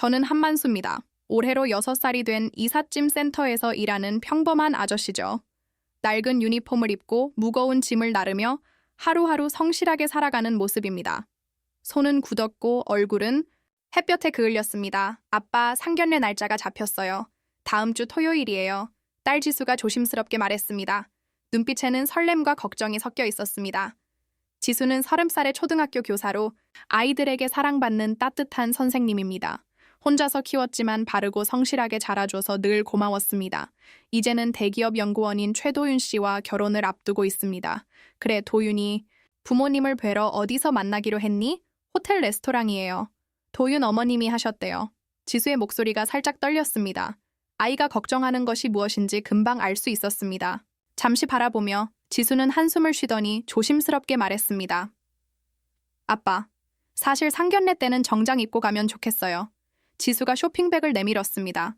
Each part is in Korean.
저는 한만수입니다. 올해로 6살이 된 이삿짐 센터에서 일하는 평범한 아저씨죠. 낡은 유니폼을 입고 무거운 짐을 나르며 하루하루 성실하게 살아가는 모습입니다. 손은 굳었고 얼굴은 햇볕에 그을렸습니다. 아빠, 상견례 날짜가 잡혔어요. 다음 주 토요일이에요. 딸 지수가 조심스럽게 말했습니다. 눈빛에는 설렘과 걱정이 섞여 있었습니다. 지수는 30살의 초등학교 교사로 아이들에게 사랑받는 따뜻한 선생님입니다. 혼자서 키웠지만 바르고 성실하게 자라줘서 늘 고마웠습니다. 이제는 대기업 연구원인 최도윤 씨와 결혼을 앞두고 있습니다. 그래, 도윤이 부모님을 뵈러 어디서 만나기로 했니? 호텔 레스토랑이에요. 도윤 어머님이 하셨대요. 지수의 목소리가 살짝 떨렸습니다. 아이가 걱정하는 것이 무엇인지 금방 알 수 있었습니다. 잠시 바라보며 지수는 한숨을 쉬더니 조심스럽게 말했습니다. 아빠, 사실 상견례 때는 정장 입고 가면 좋겠어요. 지수가 쇼핑백을 내밀었습니다.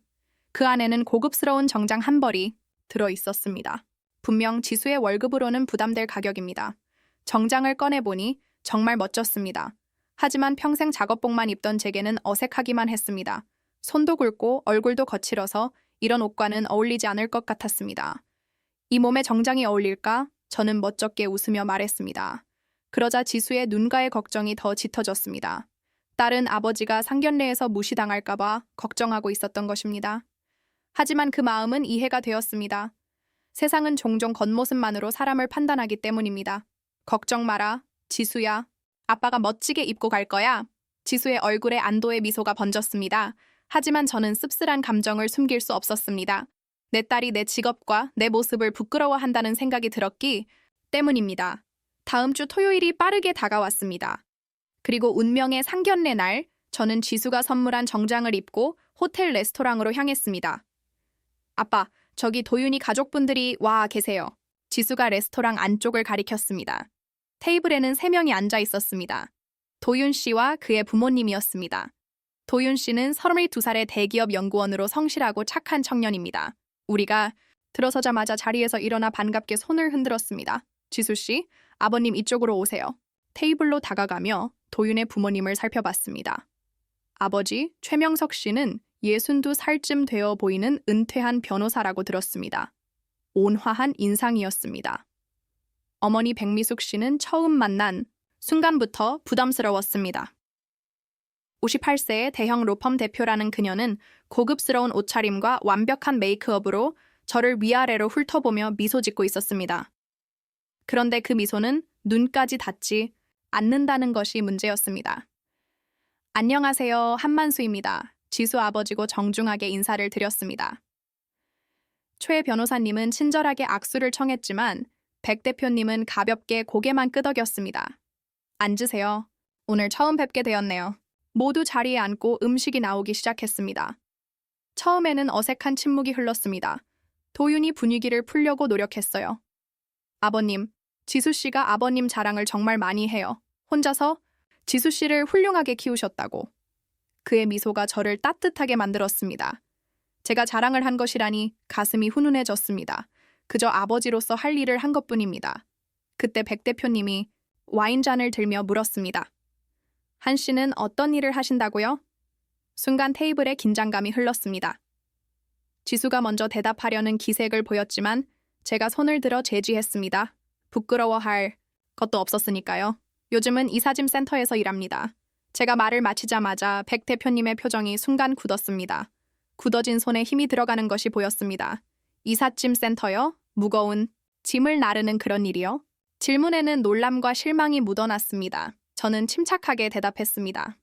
그 안에는 고급스러운 정장 한 벌이 들어 있었습니다. 분명 지수의 월급으로는 부담될 가격입니다. 정장을 꺼내보니 정말 멋졌습니다. 하지만 평생 작업복만 입던 제게는 어색하기만 했습니다. 손도 굵고 얼굴도 거칠어서 이런 옷과는 어울리지 않을 것 같았습니다. 이 몸에 정장이 어울릴까? 저는 멋쩍게 웃으며 말했습니다. 그러자 지수의 눈가의 걱정이 더 짙어졌습니다. 딸은 아버지가 상견례에서 무시당할까봐 걱정하고 있었던 것입니다. 하지만 그 마음은 이해가 되었습니다. 세상은 종종 겉모습만으로 사람을 판단하기 때문입니다. 걱정 마라, 지수야. 아빠가 멋지게 입고 갈 거야. 지수의 얼굴에 안도의 미소가 번졌습니다. 하지만 저는 씁쓸한 감정을 숨길 수 없었습니다. 내 딸이 내 직업과 내 모습을 부끄러워한다는 생각이 들었기 때문입니다. 다음 주 토요일이 빠르게 다가왔습니다. 그리고 운명의 상견례 날, 저는 지수가 선물한 정장을 입고 호텔 레스토랑으로 향했습니다. 아빠, 저기 도윤이 가족분들이 와 계세요. 지수가 레스토랑 안쪽을 가리켰습니다. 테이블에는 3명이 앉아 있었습니다. 도윤 씨와 그의 부모님이었습니다. 도윤 씨는 32살의 대기업 연구원으로 성실하고 착한 청년입니다. 우리가 들어서자마자 자리에서 일어나 반갑게 손을 흔들었습니다. 지수 씨, 아버님 이쪽으로 오세요. 테이블로 다가가며 도윤의 부모님을 살펴봤습니다. 아버지 최명석 씨는 62살쯤 되어 보이는 은퇴한 변호사라고 들었습니다. 온화한 인상이었습니다. 어머니 백미숙 씨는 처음 만난 순간부터 부담스러웠습니다. 58세의 대형 로펌 대표라는 그녀는 고급스러운 옷차림과 완벽한 메이크업으로 저를 위아래로 훑어보며 미소 짓고 있었습니다. 그런데 그 미소는 눈까지 닿지 않는다는 것이 문제였습니다. 안녕하세요, 한만수입니다. 지수 아버지고 정중하게 인사를 드렸습니다. 최 변호사님은 친절하게 악수를 청했지만 백 대표님은 가볍게 고개만 끄덕였습니다. 앉으세요. 오늘 처음 뵙게 되었네요. 모두 자리에 앉고 음식이 나오기 시작했습니다. 처음에는 어색한 침묵이 흘렀습니다. 도윤이 분위기를 풀려고 노력했어요. 아버님, 지수 씨가 아버님 자랑을 정말 많이 해요. 혼자서 지수 씨를 훌륭하게 키우셨다고. 그의 미소가 저를 따뜻하게 만들었습니다. 제가 자랑을 한 것이라니 가슴이 훈훈해졌습니다. 그저 아버지로서 할 일을 한 것뿐입니다. 그때 백 대표님이 와인잔을 들며 물었습니다. 한 씨는 어떤 일을 하신다고요? 순간 테이블에 긴장감이 흘렀습니다. 지수가 먼저 대답하려는 기색을 보였지만 제가 손을 들어 제지했습니다. 부끄러워할 것도 없었으니까요. 요즘은 이삿짐 센터에서 일합니다. 제가 말을 마치자마자 백 대표님의 표정이 순간 굳었습니다. 굳어진 손에 힘이 들어가는 것이 보였습니다. 이삿짐 센터요? 무거운 짐을 나르는 그런 일이요? 질문에는 놀람과 실망이 묻어났습니다. 저는 침착하게 대답했습니다.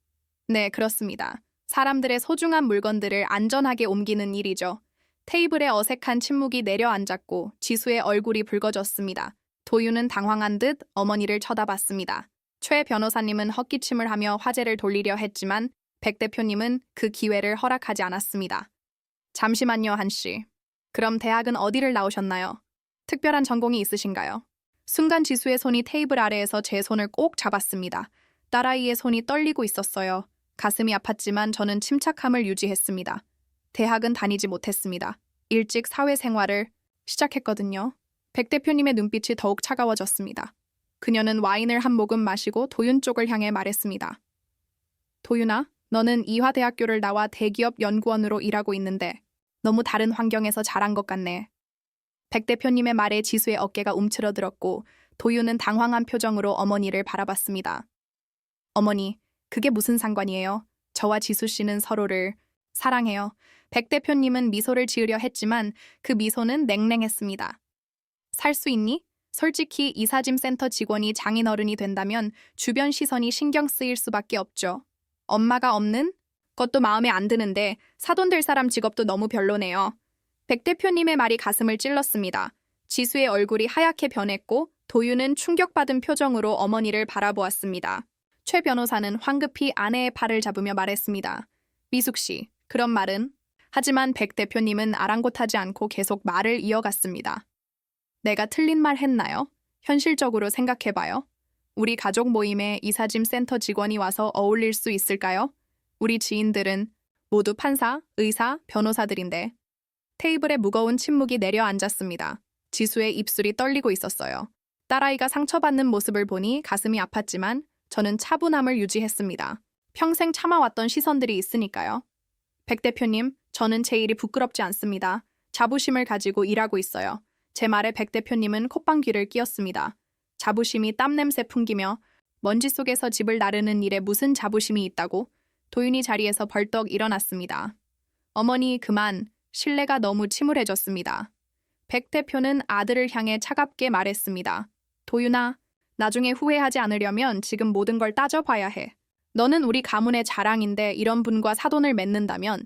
네, 그렇습니다. 사람들의 소중한 물건들을 안전하게 옮기는 일이죠. 테이블에 어색한 침묵이 내려앉았고 지수의 얼굴이 붉어졌습니다. 도윤은 당황한 듯 어머니를 쳐다봤습니다. 최 변호사님은 헛기침을 하며 화제를 돌리려 했지만 백 대표님은 그 기회를 허락하지 않았습니다. 잠시만요, 한 씨. 그럼 대학은 어디를 나오셨나요? 특별한 전공이 있으신가요? 순간 지수의 손이 테이블 아래에서 제 손을 꼭 잡았습니다. 딸아이의 손이 떨리고 있었어요. 가슴이 아팠지만 저는 침착함을 유지했습니다. 대학은 다니지 못했습니다. 일찍 사회생활을 시작했거든요. 백 대표님의 눈빛이 더욱 차가워졌습니다. 그녀는 와인을 한 모금 마시고 도윤 쪽을 향해 말했습니다. 도윤아, 너는 이화대학교를 나와 대기업 연구원으로 일하고 있는데 너무 다른 환경에서 자란 것 같네. 백 대표님의 말에 지수의 어깨가 움츠러들었고 도유는 당황한 표정으로 어머니를 바라봤습니다. 어머니, 그게 무슨 상관이에요? 저와 지수 씨는 서로를 사랑해요. 백 대표님은 미소를 지으려 했지만 그 미소는 냉랭했습니다. 살 수 있니? 솔직히 이사짐 센터 직원이 장인어른이 된다면 주변 시선이 신경 쓰일 수밖에 없죠. 엄마가 없는? 것도 마음에 안 드는데 사돈 될 사람 직업도 너무 별로네요. 백 대표님의 말이 가슴을 찔렀습니다. 지수의 얼굴이 하얗게 변했고 도유는 충격받은 표정으로 어머니를 바라보았습니다. 최 변호사는 황급히 아내의 팔을 잡으며 말했습니다. 미숙 씨, 그런 말은? 하지만 백 대표님은 아랑곳하지 않고 계속 말을 이어갔습니다. 내가 틀린 말 했나요? 현실적으로 생각해봐요. 우리 가족 모임에 이사짐 센터 직원이 와서 어울릴 수 있을까요? 우리 지인들은 모두 판사, 의사, 변호사들인데. 테이블에 무거운 침묵이 내려앉았습니다. 지수의 입술이 떨리고 있었어요. 딸아이가 상처받는 모습을 보니 가슴이 아팠지만 저는 차분함을 유지했습니다. 평생 참아왔던 시선들이 있으니까요. 백 대표님, 저는 제 일이 부끄럽지 않습니다. 자부심을 가지고 일하고 있어요. 제 말에 백 대표님은 콧방귀를 뀌었습니다. 자부심이 땀냄새 풍기며 먼지 속에서 집을 나르는 일에 무슨 자부심이 있다고? 도윤이 자리에서 벌떡 일어났습니다. 어머니 그만, 신뢰가 너무 침울해졌습니다. 백 대표는 아들을 향해 차갑게 말했습니다. 도윤아, 나중에 후회하지 않으려면 지금 모든 걸 따져봐야 해. 너는 우리 가문의 자랑인데 이런 분과 사돈을 맺는다면.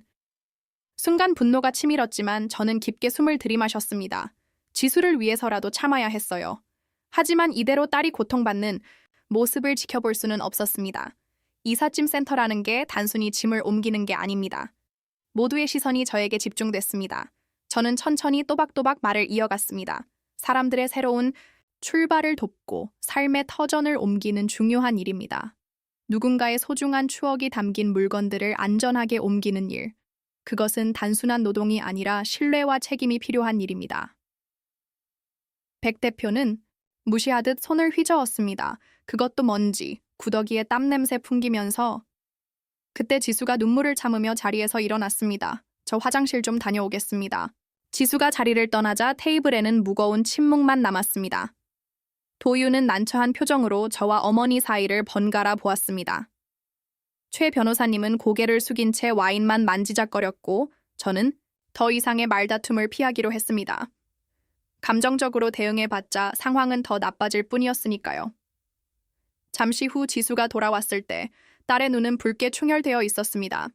순간 분노가 치밀었지만 저는 깊게 숨을 들이마셨습니다. 지수를 위해서라도 참아야 했어요. 하지만 이대로 딸이 고통받는 모습을 지켜볼 수는 없었습니다. 이삿짐 센터라는 게 단순히 짐을 옮기는 게 아닙니다. 모두의 시선이 저에게 집중됐습니다. 저는 천천히 또박또박 말을 이어갔습니다. 사람들의 새로운 출발을 돕고 삶의 터전을 옮기는 중요한 일입니다. 누군가의 소중한 추억이 담긴 물건들을 안전하게 옮기는 일. 그것은 단순한 노동이 아니라 신뢰와 책임이 필요한 일입니다. 백 대표는 무시하듯 손을 휘저었습니다. 그것도 먼지, 구더기에 땀냄새 풍기면서 그때 지수가 눈물을 참으며 자리에서 일어났습니다. 저 화장실 좀 다녀오겠습니다. 지수가 자리를 떠나자 테이블에는 무거운 침묵만 남았습니다. 도유는 난처한 표정으로 저와 어머니 사이를 번갈아 보았습니다. 최 변호사님은 고개를 숙인 채 와인만 만지작거렸고 저는 더 이상의 말다툼을 피하기로 했습니다. 감정적으로 대응해봤자 상황은 더 나빠질 뿐이었으니까요. 잠시 후 지수가 돌아왔을 때 딸의 눈은 붉게 충혈되어 있었습니다.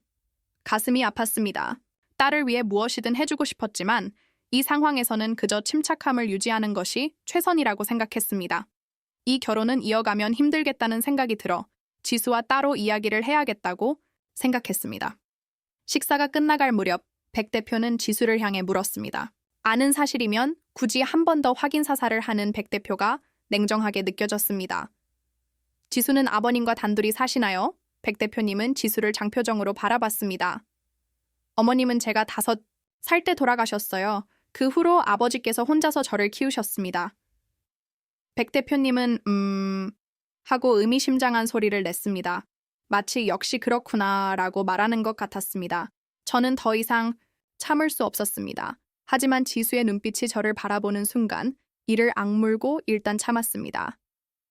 가슴이 아팠습니다. 딸을 위해 무엇이든 해주고 싶었지만 이 상황에서는 그저 침착함을 유지하는 것이 최선이라고 생각했습니다. 이 결혼은 이어가면 힘들겠다는 생각이 들어 지수와 따로 이야기를 해야겠다고 생각했습니다. 식사가 끝나갈 무렵 백 대표는 지수를 향해 물었습니다. 아는 사실이면 굳이 한 번 더 확인 사살을 하는 백 대표가 냉정하게 느껴졌습니다. 지수는 아버님과 단둘이 사시나요? 백 대표님은 지수를 장표정으로 바라봤습니다. 어머님은 제가 5살 때 돌아가셨어요. 그 후로 아버지께서 혼자서 저를 키우셨습니다. 백 대표님은 하고 의미심장한 소리를 냈습니다. 마치 역시 그렇구나 라고 말하는 것 같았습니다. 저는 더 이상 참을 수 없었습니다. 하지만 지수의 눈빛이 저를 바라보는 순간 이를 악물고 일단 참았습니다.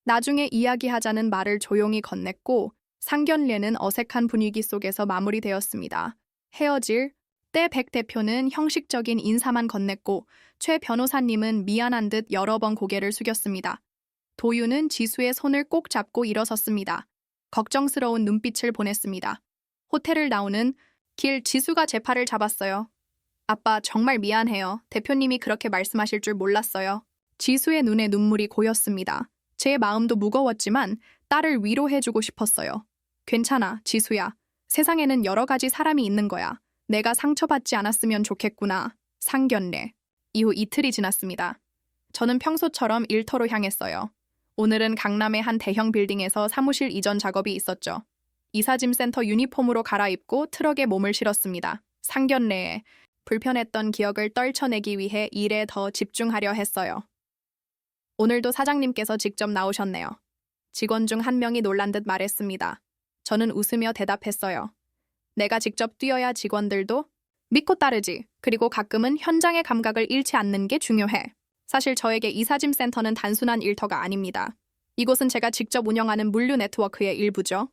나중에 이야기하자는 말을 조용히 건넸고 상견례는 어색한 분위기 속에서 마무리되었습니다. 헤어질 때 백 대표는 형식적인 인사만 건넸고 최 변호사님은 미안한 듯 여러 번 고개를 숙였습니다. 도유는 지수의 손을 꼭 잡고 일어섰습니다. 걱정스러운 눈빛을 보냈습니다. 호텔을 나오는 길 지수가 제 팔을 잡았어요. 아빠 정말 미안해요. 대표님이 그렇게 말씀하실 줄 몰랐어요. 지수의 눈에 눈물이 고였습니다. 제 마음도 무거웠지만 딸을 위로해주고 싶었어요. 괜찮아, 지수야. 세상에는 여러 가지 사람이 있는 거야. 내가 상처받지 않았으면 좋겠구나. 상견례. 이후 이틀이 지났습니다. 저는 평소처럼 일터로 향했어요. 오늘은 강남의 한 대형 빌딩에서 사무실 이전 작업이 있었죠. 이사짐 센터 유니폼으로 갈아입고 트럭에 몸을 실었습니다. 상견례에 불편했던 기억을 떨쳐내기 위해 일에 더 집중하려 했어요. 오늘도 사장님께서 직접 나오셨네요. 직원 중 한 명이 놀란 듯 말했습니다. 저는 웃으며 대답했어요. 내가 직접 뛰어야 직원들도 믿고 따르지. 그리고 가끔은 현장의 감각을 잃지 않는 게 중요해. 사실 저에게 이사짐 센터는 단순한 일터가 아닙니다. 이곳은 제가 직접 운영하는 물류 네트워크의 일부죠.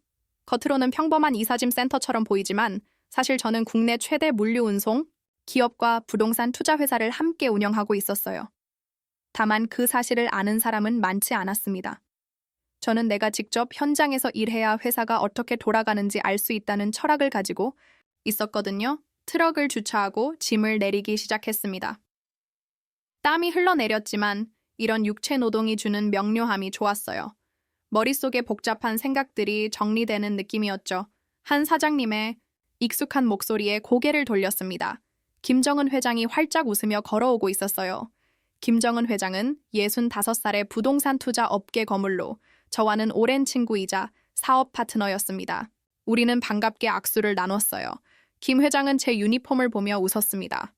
겉으로는 평범한 이사짐 센터처럼 보이지만 사실 저는 국내 최대 물류 운송, 기업과 부동산 투자 회사를 함께 운영하고 있었어요. 다만 그 사실을 아는 사람은 많지 않았습니다. 저는 내가 직접 현장에서 일해야 회사가 어떻게 돌아가는지 알 수 있다는 철학을 가지고 있었거든요. 트럭을 주차하고 짐을 내리기 시작했습니다. 땀이 흘러내렸지만 이런 육체 노동이 주는 명료함이 좋았어요. 머릿속에 복잡한 생각들이 정리되는 느낌이었죠. 한 사장님의 익숙한 목소리에 고개를 돌렸습니다. 김정은 회장이 활짝 웃으며 걸어오고 있었어요. 김정은 회장은 65살의 부동산 투자 업계 거물로 저와는 오랜 친구이자 사업 파트너였습니다. 우리는 반갑게 악수를 나눴어요. 김 회장은 제 유니폼을 보며 웃었습니다.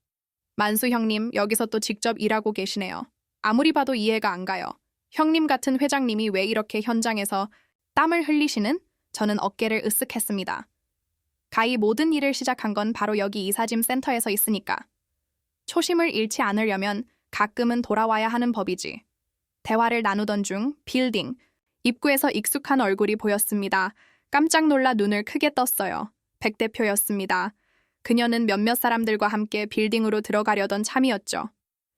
만수 형님, 여기서 또 직접 일하고 계시네요. 아무리 봐도 이해가 안 가요. 형님 같은 회장님이 왜 이렇게 현장에서 땀을 흘리시는? 저는 어깨를 으쓱했습니다. 가히 모든 일을 시작한 건 바로 여기 이사짐 센터에서 있으니까. 초심을 잃지 않으려면 가끔은 돌아와야 하는 법이지. 대화를 나누던 중 빌딩, 입구에서 익숙한 얼굴이 보였습니다. 깜짝 놀라 눈을 크게 떴어요. 백 대표였습니다. 그녀는 몇몇 사람들과 함께 빌딩으로 들어가려던 참이었죠.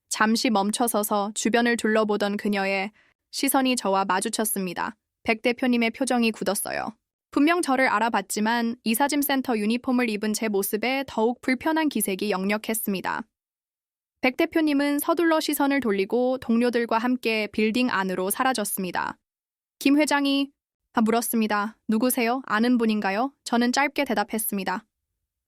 잠시 멈춰서서 주변을 둘러보던 그녀의 시선이 저와 마주쳤습니다. 백 대표님의 표정이 굳었어요. 분명 저를 알아봤지만 이사짐 센터 유니폼을 입은 제 모습에 더욱 불편한 기색이 역력했습니다. 백 대표님은 서둘러 시선을 돌리고 동료들과 함께 빌딩 안으로 사라졌습니다. 김 회장이 물었습니다. 누구세요? 아는 분인가요? 저는 짧게 대답했습니다.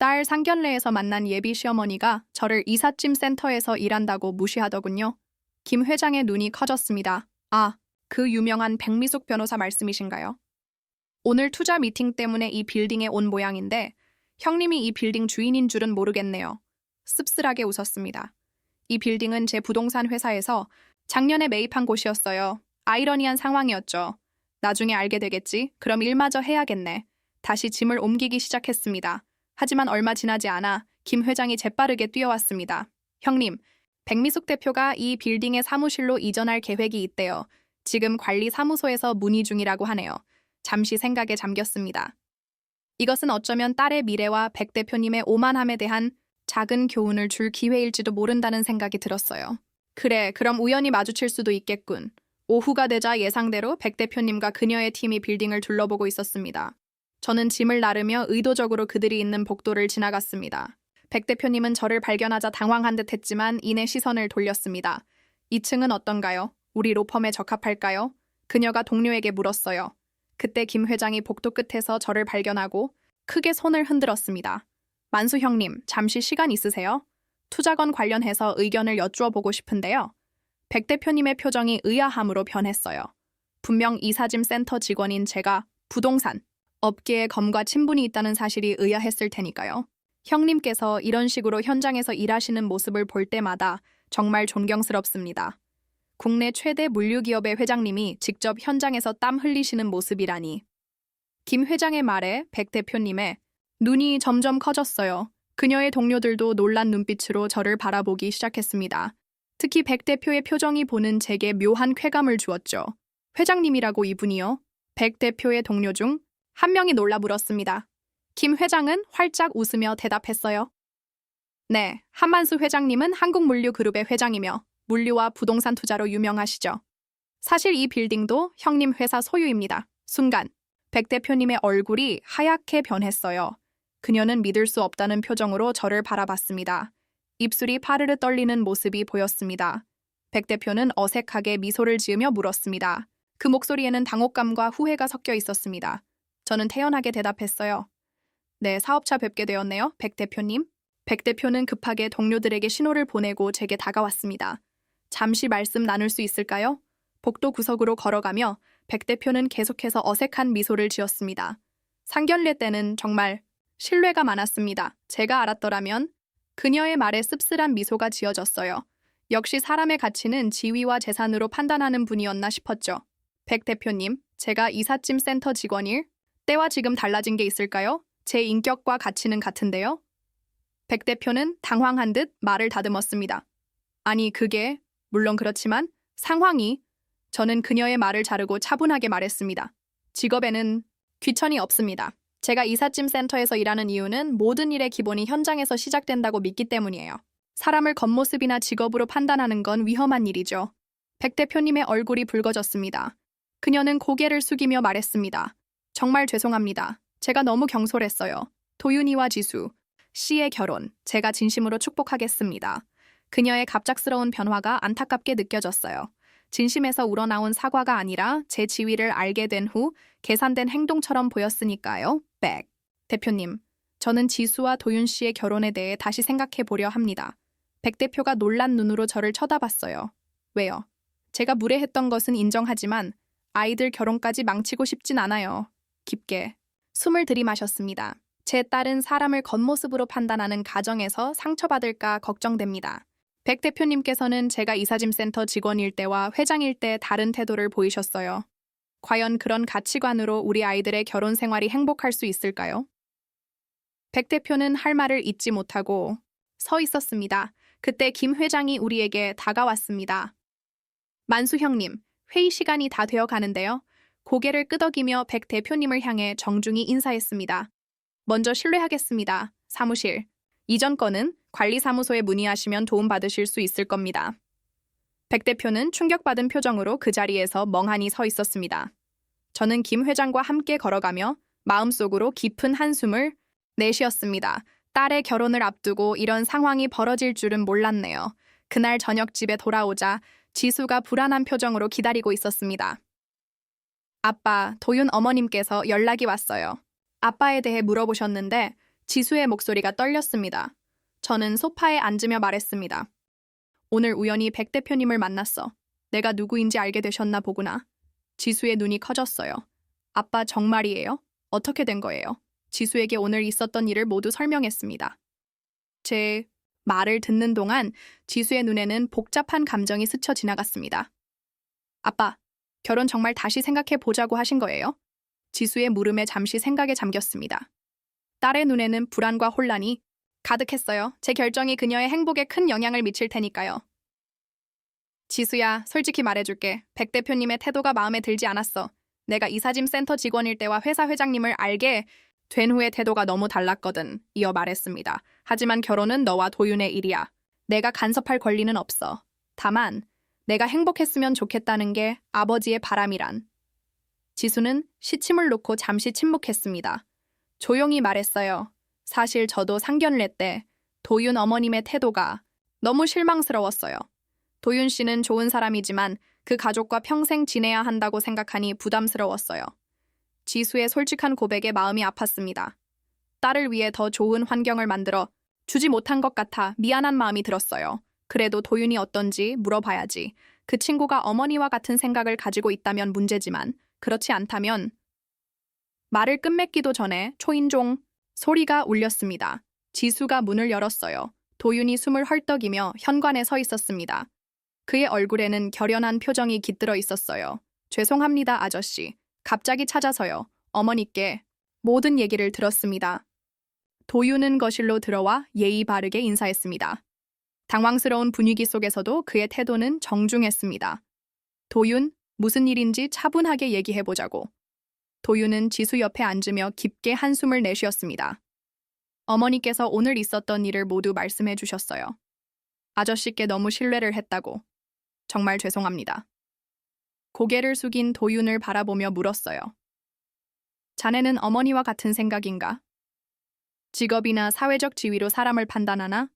딸 상견례에서 만난 예비 시어머니가 저를 이삿짐 센터에서 일한다고 무시하더군요. 김 회장의 눈이 커졌습니다. 아, 그 유명한 백미숙 변호사 말씀이신가요? 오늘 투자 미팅 때문에 이 빌딩에 온 모양인데 형님이 이 빌딩 주인인 줄은 모르겠네요. 씁쓸하게 웃었습니다. 이 빌딩은 제 부동산 회사에서 작년에 매입한 곳이었어요. 아이러니한 상황이었죠. 나중에 알게 되겠지. 그럼 일마저 해야겠네. 다시 짐을 옮기기 시작했습니다. 하지만 얼마 지나지 않아 김 회장이 재빠르게 뛰어왔습니다. 형님, 백미숙 대표가 이 빌딩의 사무실로 이전할 계획이 있대요. 지금 관리 사무소에서 문의 중이라고 하네요. 잠시 생각에 잠겼습니다. 이것은 어쩌면 딸의 미래와 백 대표님의 오만함에 대한 작은 교훈을 줄 기회일지도 모른다는 생각이 들었어요. 그래, 그럼 우연히 마주칠 수도 있겠군. 오후가 되자 예상대로 백 대표님과 그녀의 팀이 빌딩을 둘러보고 있었습니다. 저는 짐을 나르며 의도적으로 그들이 있는 복도를 지나갔습니다. 백 대표님은 저를 발견하자 당황한 듯 했지만 이내 시선을 돌렸습니다. 2층은 어떤가요? 우리 로펌에 적합할까요? 그녀가 동료에게 물었어요. 그때 김 회장이 복도 끝에서 저를 발견하고 크게 손을 흔들었습니다. 만수 형님, 잠시 시간 있으세요? 투자건 관련해서 의견을 여쭈어 보고 싶은데요. 백 대표님의 표정이 의아함으로 변했어요. 분명 이사짐 센터 직원인 제가 부동산, 업계에 검과 친분이 있다는 사실이 의아했을 테니까요. 형님께서 이런 식으로 현장에서 일하시는 모습을 볼 때마다 정말 존경스럽습니다. 국내 최대 물류기업의 회장님이 직접 현장에서 땀 흘리시는 모습이라니. 김 회장의 말에 백 대표님의 눈이 점점 커졌어요. 그녀의 동료들도 놀란 눈빛으로 저를 바라보기 시작했습니다. 특히 백 대표의 표정이 보는 제게 묘한 쾌감을 주었죠. 회장님이라고 이분이요? 백 대표의 동료 중 한 명이 놀라 물었습니다. 김 회장은 활짝 웃으며 대답했어요. 네, 한만수 회장님은 한국물류그룹의 회장이며 물류와 부동산 투자로 유명하시죠. 사실 이 빌딩도 형님 회사 소유입니다. 순간 백 대표님의 얼굴이 하얗게 변했어요. 그녀는 믿을 수 없다는 표정으로 저를 바라봤습니다. 입술이 파르르 떨리는 모습이 보였습니다. 백 대표는 어색하게 미소를 지으며 물었습니다. 그 목소리에는 당혹감과 후회가 섞여 있었습니다. 저는 태연하게 대답했어요. 네, 사업차 뵙게 되었네요, 백 대표님. 백 대표는 급하게 동료들에게 신호를 보내고 제게 다가왔습니다. 잠시 말씀 나눌 수 있을까요? 복도 구석으로 걸어가며 백 대표는 계속해서 어색한 미소를 지었습니다. 상견례 때는 정말 신뢰가 많았습니다. 제가 알았더라면 그녀의 말에 씁쓸한 미소가 지어졌어요. 역시 사람의 가치는 지위와 재산으로 판단하는 분이었나 싶었죠. 백 대표님, 제가 이삿짐 센터 직원일 때와 지금 달라진 게 있을까요? 제 인격과 가치는 같은데요? 백 대표는 당황한 듯 말을 다듬었습니다. 아니, 그게 물론 그렇지만 상황이 저는 그녀의 말을 자르고 차분하게 말했습니다. 직업에는 귀천이 없습니다. 제가 이삿짐 센터에서 일하는 이유는 모든 일의 기본이 현장에서 시작된다고 믿기 때문이에요. 사람을 겉모습이나 직업으로 판단하는 건 위험한 일이죠. 백 대표님의 얼굴이 붉어졌습니다. 그녀는 고개를 숙이며 말했습니다. 정말 죄송합니다. 제가 너무 경솔했어요. 도윤이와 지수 씨의 결혼, 제가 진심으로 축복하겠습니다. 그녀의 갑작스러운 변화가 안타깝게 느껴졌어요. 진심에서 우러나온 사과가 아니라 제 지위를 알게 된 후 계산된 행동처럼 보였으니까요. 백 대표님, 저는 지수와 도윤 씨의 결혼에 대해 다시 생각해 보려 합니다. 백 대표가 놀란 눈으로 저를 쳐다봤어요. 왜요? 제가 무례했던 것은 인정하지만 아이들 결혼까지 망치고 싶진 않아요. 깊게 숨을 들이마셨습니다. 제 딸은 사람을 겉모습으로 판단하는 가정에서 상처받을까 걱정됩니다. 백 대표님께서는 제가 이사짐 센터 직원일 때와 회장일 때 다른 태도를 보이셨어요. 과연 그런 가치관으로 우리 아이들의 결혼 생활이 행복할 수 있을까요? 백 대표는 할 말을 잇지 못하고 서 있었습니다. 그때 김 회장이 우리에게 다가왔습니다. 만수 형님, 회의 시간이 다 되어 가는데요. 고개를 끄덕이며 백 대표님을 향해 정중히 인사했습니다. 먼저 실례하겠습니다. 사무실. 이전 건은 관리사무소에 문의하시면 도움받으실 수 있을 겁니다. 백 대표는 충격받은 표정으로 그 자리에서 멍하니 서 있었습니다. 저는 김 회장과 함께 걸어가며 마음속으로 깊은 한숨을 내쉬었습니다. 딸의 결혼을 앞두고 이런 상황이 벌어질 줄은 몰랐네요. 그날 저녁 집에 돌아오자 지수가 불안한 표정으로 기다리고 있었습니다. 아빠, 도윤 어머님께서 연락이 왔어요. 아빠에 대해 물어보셨는데 지수의 목소리가 떨렸습니다. 저는 소파에 앉으며 말했습니다. 오늘 우연히 백 대표님을 만났어. 내가 누구인지 알게 되셨나 보구나. 지수의 눈이 커졌어요. 아빠 정말이에요? 어떻게 된 거예요? 지수에게 오늘 있었던 일을 모두 설명했습니다. 제 말을 듣는 동안 지수의 눈에는 복잡한 감정이 스쳐 지나갔습니다. 아빠, 결혼 정말 다시 생각해 보자고 하신 거예요? 지수의 물음에 잠시 생각에 잠겼습니다. 딸의 눈에는 불안과 혼란이 가득했어요. 제 결정이 그녀의 행복에 큰 영향을 미칠 테니까요. 지수야, 솔직히 말해줄게. 백 대표님의 태도가 마음에 들지 않았어. 내가 이사짐 센터 직원일 때와 회사 회장님을 알게 된 후의 태도가 너무 달랐거든. 이어 말했습니다. 하지만 결혼은 너와 도윤의 일이야. 내가 간섭할 권리는 없어. 다만 내가 행복했으면 좋겠다는 게 아버지의 바람이란. 지수는 시침을 놓고 잠시 침묵했습니다. 조용히 말했어요. 사실 저도 상견례 때 도윤 어머님의 태도가 너무 실망스러웠어요. 도윤 씨는 좋은 사람이지만 그 가족과 평생 지내야 한다고 생각하니 부담스러웠어요. 지수의 솔직한 고백에 마음이 아팠습니다. 딸을 위해 더 좋은 환경을 만들어 주지 못한 것 같아 미안한 마음이 들었어요. 그래도 도윤이 어떤지 물어봐야지. 그 친구가 어머니와 같은 생각을 가지고 있다면 문제지만 그렇지 않다면. 말을 끝맺기도 전에 초인종 소리가 울렸습니다. 지수가 문을 열었어요. 도윤이 숨을 헐떡이며 현관에 서 있었습니다. 그의 얼굴에는 결연한 표정이 깃들어 있었어요. 죄송합니다, 아저씨. 갑자기 찾아서요. 어머니께 모든 얘기를 들었습니다. 도윤은 거실로 들어와 예의 바르게 인사했습니다. 당황스러운 분위기 속에서도 그의 태도는 정중했습니다. 도윤, 무슨 일인지 차분하게 얘기해보자고. 도윤은 지수 옆에 앉으며 깊게 한숨을 내쉬었습니다. 어머니께서 오늘 있었던 일을 모두 말씀해 주셨어요. 아저씨께 너무 신뢰를 했다고. 정말 죄송합니다. 고개를 숙인 도윤을 바라보며 물었어요. 자네는 어머니와 같은 생각인가? 직업이나 사회적 지위로 사람을 판단하나?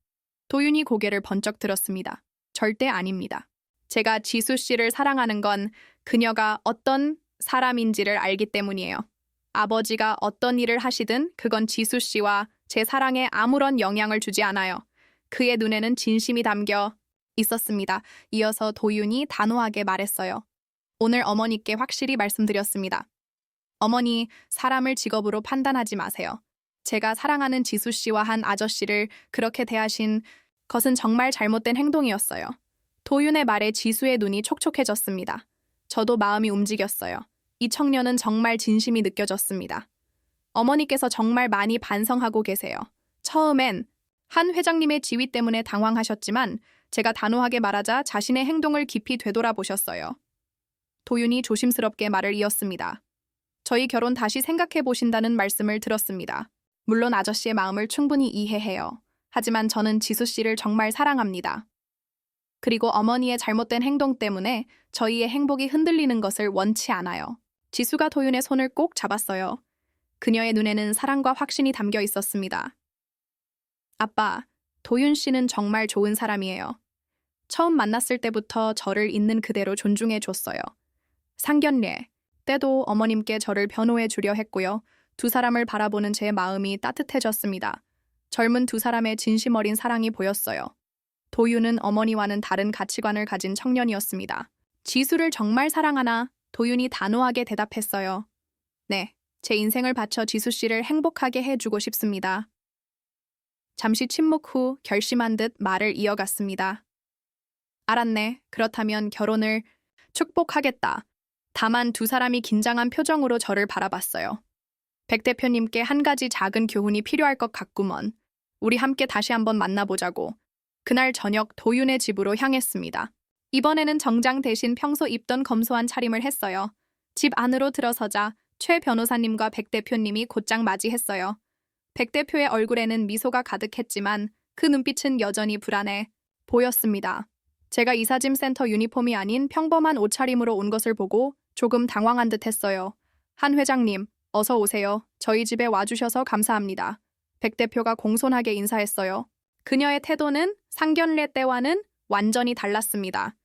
도윤이 고개를 번쩍 들었습니다. 절대 아닙니다. 제가 지수 씨를 사랑하는 건 그녀가 어떤 사람인지를 알기 때문이에요. 아버지가 어떤 일을 하시든 그건 지수 씨와 제 사랑에 아무런 영향을 주지 않아요. 그의 눈에는 진심이 담겨 있었습니다. 이어서 도윤이 단호하게 말했어요. 오늘 어머니께 확실히 말씀드렸습니다. 어머니, 사람을 직업으로 판단하지 마세요. 제가 사랑하는 지수 씨와 한 아저씨를 그렇게 대하신 것은 정말 잘못된 행동이었어요. 도윤의 말에 지수의 눈이 촉촉해졌습니다. 저도 마음이 움직였어요. 이 청년은 정말 진심이 느껴졌습니다. 어머니께서 정말 많이 반성하고 계세요. 처음엔 한 회장님의 지위 때문에 당황하셨지만 제가 단호하게 말하자 자신의 행동을 깊이 되돌아보셨어요. 도윤이 조심스럽게 말을 이었습니다. 저희 결혼 다시 생각해 보신다는 말씀을 들었습니다. 물론 아저씨의 마음을 충분히 이해해요. 하지만 저는 지수 씨를 정말 사랑합니다. 그리고 어머니의 잘못된 행동 때문에 저희의 행복이 흔들리는 것을 원치 않아요. 지수가 도윤의 손을 꼭 잡았어요. 그녀의 눈에는 사랑과 확신이 담겨 있었습니다. 아빠, 도윤 씨는 정말 좋은 사람이에요. 처음 만났을 때부터 저를 있는 그대로 존중해 줬어요. 상견례 때도 어머님께 저를 변호해 주려 했고요. 두 사람을 바라보는 제 마음이 따뜻해졌습니다. 젊은 두 사람의 진심 어린 사랑이 보였어요. 도윤은 어머니와는 다른 가치관을 가진 청년이었습니다. 지수를 정말 사랑하나? 도윤이 단호하게 대답했어요. 네, 제 인생을 바쳐 지수 씨를 행복하게 해주고 싶습니다. 잠시 침묵 후 결심한 듯 말을 이어갔습니다. 알았네. 그렇다면 결혼을 축복하겠다. 다만 두 사람이 긴장한 표정으로 저를 바라봤어요. 백 대표님께 한 가지 작은 교훈이 필요할 것 같구먼. 우리 함께 다시 한번 만나보자고. 그날 저녁 도윤의 집으로 향했습니다. 이번에는 정장 대신 평소 입던 검소한 차림을 했어요. 집 안으로 들어서자 최 변호사님과 백 대표님이 곧장 맞이했어요. 백 대표의 얼굴에는 미소가 가득했지만 그 눈빛은 여전히 불안해 보였습니다. 제가 이사짐 센터 유니폼이 아닌 평범한 옷차림으로 온 것을 보고 조금 당황한 듯 했어요. 한 회장님, 어서 오세요. 저희 집에 와주셔서 감사합니다. 백 대표가 공손하게 인사했어요. 그녀의 태도는 상견례 때와는 완전히 달랐습니다.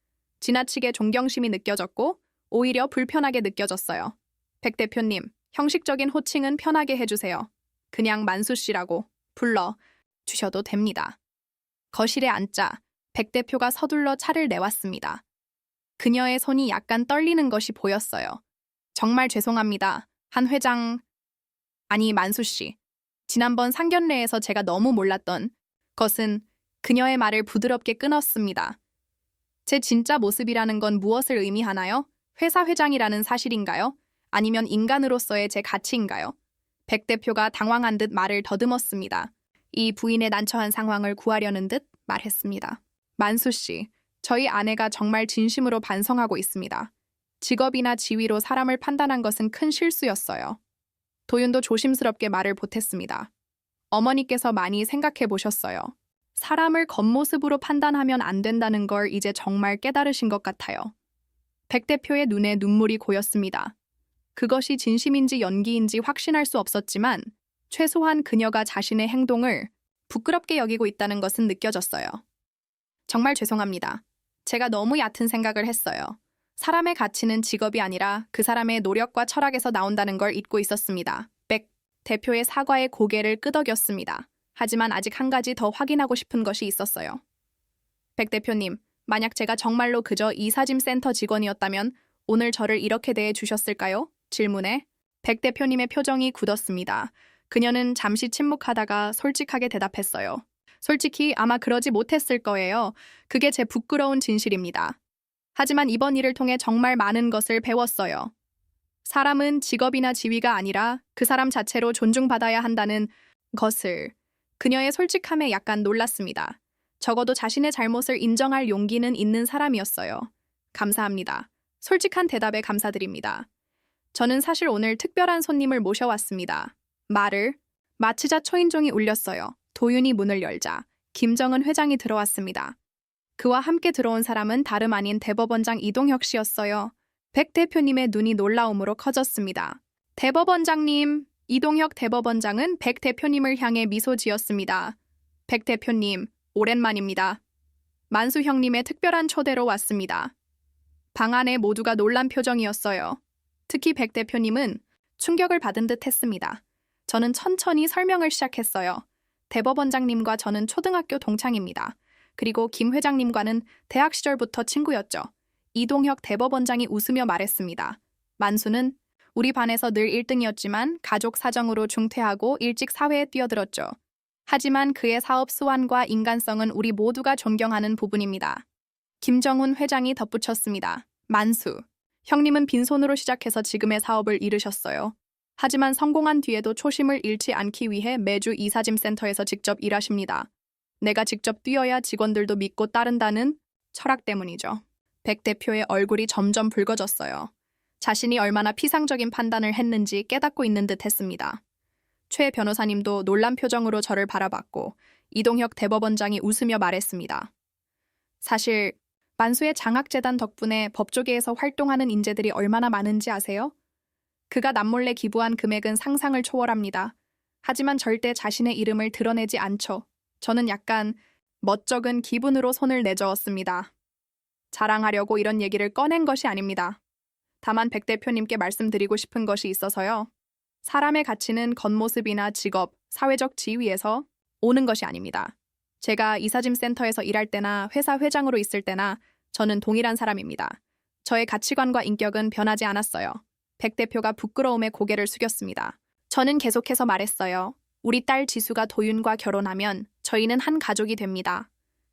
지나치게 존경심이 느껴졌고 오히려 불편하게 느껴졌어요. 백 대표님, 형식적인 호칭은 편하게 해주세요. 그냥 만수 씨라고 불러 주셔도 됩니다. 거실에 앉자 백 대표가 서둘러 차를 내왔습니다. 그녀의 손이 약간 떨리는 것이 보였어요. 정말 죄송합니다. 한 회장, 아니 만수 씨. 지난번 상견례에서 제가 너무 몰랐던 것은 그녀의 말을 부드럽게 끊었습니다. 제 진짜 모습이라는 건 무엇을 의미하나요? 회사 회장이라는 사실인가요? 아니면 인간으로서의 제 가치인가요? 백 대표가 당황한 듯 말을 더듬었습니다. 이 부인의 난처한 상황을 구하려는 듯 말했습니다. 만수 씨, 저희 아내가 정말 진심으로 반성하고 있습니다. 직업이나 지위로 사람을 판단한 것은 큰 실수였어요. 도윤도 조심스럽게 말을 보탰습니다. 어머니께서 많이 생각해 보셨어요. 사람을 겉모습으로 판단하면 안 된다는 걸 이제 정말 깨달으신 것 같아요. 백 대표의 눈에 눈물이 고였습니다. 그것이 진심인지 연기인지 확신할 수 없었지만 최소한 그녀가 자신의 행동을 부끄럽게 여기고 있다는 것은 느껴졌어요. 정말 죄송합니다. 제가 너무 얕은 생각을 했어요. 사람의 가치는 직업이 아니라 그 사람의 노력과 철학에서 나온다는 걸 잊고 있었습니다. 백 대표의 사과에 고개를 끄덕였습니다. 하지만 아직 한 가지 더 확인하고 싶은 것이 있었어요. 백 대표님, 만약 제가 정말로 그저 이사짐 센터 직원이었다면 오늘 저를 이렇게 대해 주셨을까요? 질문에 백 대표님의 표정이 굳었습니다. 그녀는 잠시 침묵하다가 솔직하게 대답했어요. 솔직히 아마 그러지 못했을 거예요. 그게 제 부끄러운 진실입니다. 하지만 이번 일을 통해 정말 많은 것을 배웠어요. 사람은 직업이나 지위가 아니라 그 사람 자체로 존중받아야 한다는 것을. 그녀의 솔직함에 약간 놀랐습니다. 적어도 자신의 잘못을 인정할 용기는 있는 사람이었어요. 감사합니다. 솔직한 대답에 감사드립니다. 저는 사실 오늘 특별한 손님을 모셔왔습니다. 말을 마치자 초인종이 울렸어요. 도윤이 문을 열자 김정은 회장이 들어왔습니다. 그와 함께 들어온 사람은 다름 아닌 대법원장 이동혁 씨였어요. 백 대표님의 눈이 놀라움으로 커졌습니다. 대법원장님, 이동혁 대법원장은 백 대표님을 향해 미소 지었습니다. 백 대표님, 오랜만입니다. 만수 형님의 특별한 초대로 왔습니다. 방 안에 모두가 놀란 표정이었어요. 특히 백 대표님은 충격을 받은 듯 했습니다. 저는 천천히 설명을 시작했어요. 대법원장님과 저는 초등학교 동창입니다. 그리고 김 회장님과는 대학 시절부터 친구였죠. 이동혁 대법원장이 웃으며 말했습니다. 만수는 우리 반에서 늘 1등이었지만 가족 사정으로 중퇴하고 일찍 사회에 뛰어들었죠. 하지만 그의 사업 수완과 인간성은 우리 모두가 존경하는 부분입니다. 김정훈 회장이 덧붙였습니다. 만수, 형님은 빈손으로 시작해서 지금의 사업을 이루셨어요. 하지만 성공한 뒤에도 초심을 잃지 않기 위해 매주 이사짐센터에서 직접 일하십니다. 내가 직접 뛰어야 직원들도 믿고 따른다는 철학 때문이죠. 백 대표의 얼굴이 점점 붉어졌어요. 자신이 얼마나 피상적인 판단을 했는지 깨닫고 있는 듯 했습니다. 최 변호사님도 놀란 표정으로 저를 바라봤고 이동혁 대법원장이 웃으며 말했습니다. 사실 만수의 장학재단 덕분에 법조계에서 활동하는 인재들이 얼마나 많은지 아세요? 그가 남몰래 기부한 금액은 상상을 초월합니다. 하지만 절대 자신의 이름을 드러내지 않죠. 저는 약간 멋쩍은 기분으로 손을 내저었습니다. 자랑하려고 이런 얘기를 꺼낸 것이 아닙니다. 다만 백 대표님께 말씀드리고 싶은 것이 있어서요. 사람의 가치는 겉모습이나 직업, 사회적 지위에서 오는 것이 아닙니다. 제가 이사짐센터에서 일할 때나 회사 회장으로 있을 때나 저는 동일한 사람입니다. 저의 가치관과 인격은 변하지 않았어요. 백 대표가 부끄러움에 고개를 숙였습니다. 저는 계속해서 말했어요. 우리 딸 지수가 도윤과 결혼하면 저희는 한 가족이 됩니다.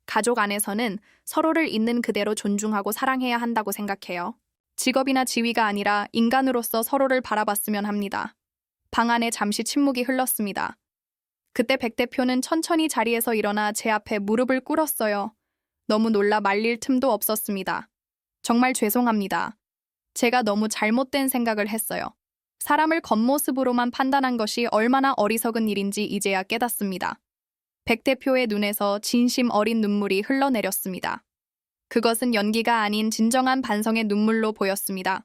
가족 안에서는 서로를 있는 그대로 존중하고 사랑해야 한다고 생각해요. 직업이나 지위가 아니라 인간으로서 서로를 바라봤으면 합니다. 방 안에 잠시 침묵이 흘렀습니다. 그때 백 대표는 천천히 자리에서 일어나 제 앞에 무릎을 꿇었어요. 너무 놀라 말릴 틈도 없었습니다. 정말 죄송합니다. 제가 너무 잘못된 생각을 했어요. 사람을 겉모습으로만 판단한 것이 얼마나 어리석은 일인지 이제야 깨닫습니다. 백 대표의 눈에서 진심 어린 눈물이 흘러내렸습니다. 그것은 연기가 아닌 진정한 반성의 눈물로 보였습니다.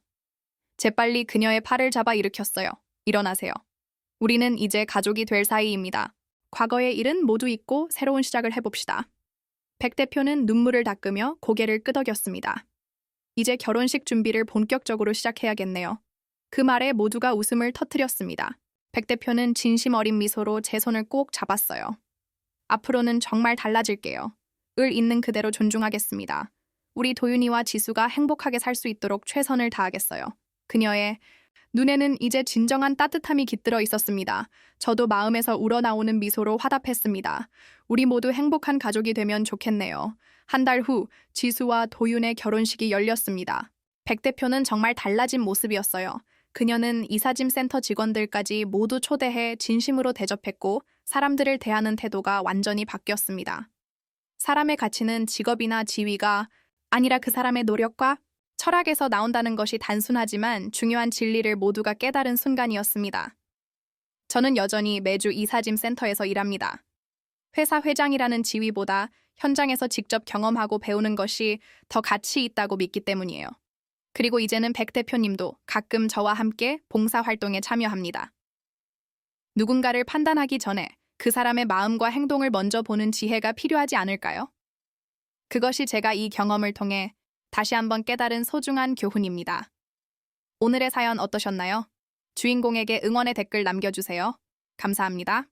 재빨리 그녀의 팔을 잡아 일으켰어요. 일어나세요. 우리는 이제 가족이 될 사이입니다. 과거의 일은 모두 잊고 새로운 시작을 해봅시다. 백 대표는 눈물을 닦으며 고개를 끄덕였습니다. 이제 결혼식 준비를 본격적으로 시작해야겠네요. 그 말에 모두가 웃음을 터뜨렸습니다. 백 대표는 진심 어린 미소로 제 손을 꼭 잡았어요. 앞으로는 정말 달라질게요. 을 있는 그대로 존중하겠습니다. 우리 도윤이와 지수가 행복하게 살 수 있도록 최선을 다하겠어요. 그녀의 눈에는 이제 진정한 따뜻함이 깃들어 있었습니다. 저도 마음에서 우러나오는 미소로 화답했습니다. 우리 모두 행복한 가족이 되면 좋겠네요. 한 달 후 지수와 도윤의 결혼식이 열렸습니다. 백 대표는 정말 달라진 모습이었어요. 그녀는 이사짐 센터 직원들까지 모두 초대해 진심으로 대접했고 사람들을 대하는 태도가 완전히 바뀌었습니다. 사람의 가치는 직업이나 지위가 아니라 그 사람의 노력과 철학에서 나온다는 것이 단순하지만 중요한 진리를 모두가 깨달은 순간이었습니다. 저는 여전히 매주 이사짐 센터에서 일합니다. 회사 회장이라는 지위보다 현장에서 직접 경험하고 배우는 것이 더 가치 있다고 믿기 때문이에요. 그리고 이제는 백 대표님도 가끔 저와 함께 봉사활동에 참여합니다. 누군가를 판단하기 전에 그 사람의 마음과 행동을 먼저 보는 지혜가 필요하지 않을까요? 그것이 제가 이 경험을 통해 다시 한번 깨달은 소중한 교훈입니다. 오늘의 사연 어떠셨나요? 주인공에게 응원의 댓글 남겨주세요. 감사합니다.